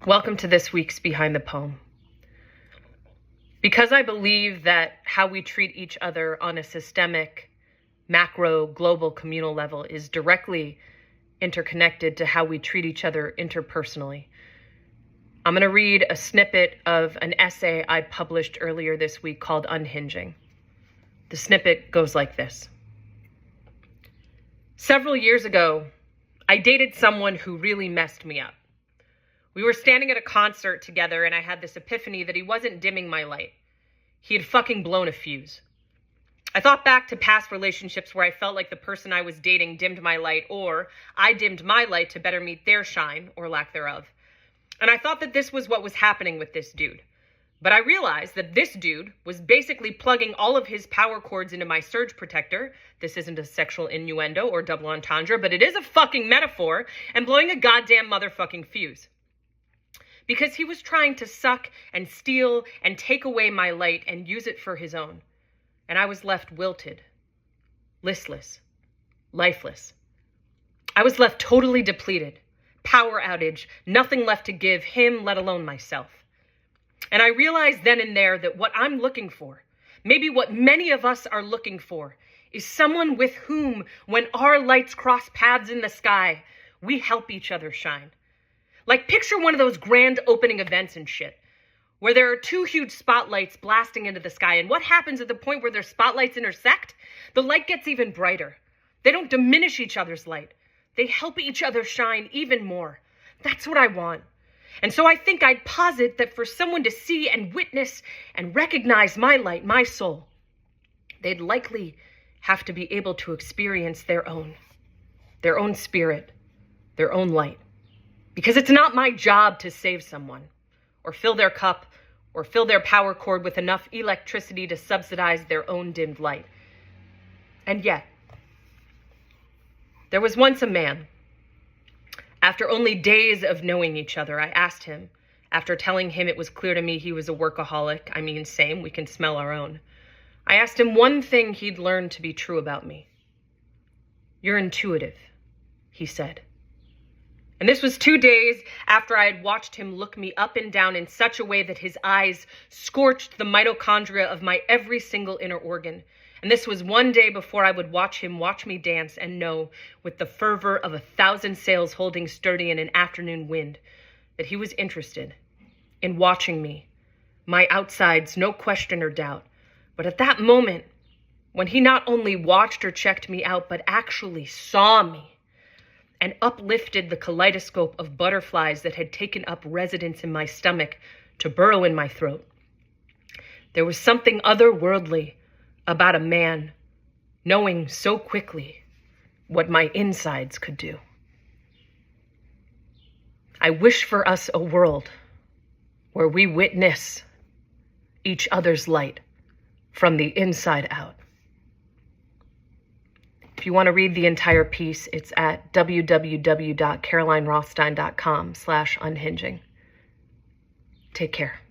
Welcome to this week's Behind the Poem. Because I believe that how we treat each other on a systemic, macro, global, communal level is directly interconnected to how we treat each other interpersonally, I'm going to read a snippet of an essay I published earlier this week called Unhinging. The snippet goes like this. Several years ago, I dated someone who really messed me up. We were standing at a concert together and I had this epiphany that he wasn't dimming my light. He had fucking blown a fuse. I thought back to past relationships where I felt like the person I was dating dimmed my light, or I dimmed my light to better meet their shine, or lack thereof. And I thought that this was what was happening with this dude. But I realized that this dude was basically plugging all of his power cords into my surge protector. This isn't a sexual innuendo or double entendre, but it is a fucking metaphor, and blowing a goddamn motherfucking fuse. Because he was trying to suck and steal and take away my light and use it for his own. And I was left wilted, listless, lifeless. I was left totally depleted, power outage, nothing left to give him, let alone myself. And I realized then and there that what I'm looking for, maybe what many of us are looking for, is someone with whom, when our lights cross paths in the sky, we help each other shine. Like, picture one of those grand opening events and shit, where there are two huge spotlights blasting into the sky, and what happens at the point where their spotlights intersect? The light gets even brighter. They don't diminish each other's light. They help each other shine even more. That's what I want. And so I think I'd posit that for someone to see and witness and recognize my light, my soul, they'd likely have to be able to experience their own spirit, their own light. Because it's not my job to save someone, or fill their cup, or fill their power cord with enough electricity to subsidize their own dimmed light. And yet, there was once a man. After only days of knowing each other, I asked him, after telling him it was clear to me he was a workaholic, same, we can smell our own. I asked him one thing he'd learned to be true about me. "You're intuitive," he said. And this was 2 days after I had watched him look me up and down in such a way that his eyes scorched the mitochondria of my every single inner organ. And this was 1 day before I would watch him watch me dance and know, with the fervor of 1,000 sails holding sturdy in an afternoon wind, that he was interested in watching me, my outsides, no question or doubt. But at that moment, when he not only watched or checked me out, but actually saw me, and uplifted the kaleidoscope of butterflies that had taken up residence in my stomach to burrow in my throat. There was something otherworldly about a man knowing so quickly what my insides could do. I wish for us a world where we witness each other's light from the inside out. If you want to read the entire piece, it's at www.carolinerothstein.com/unhinging. Take care.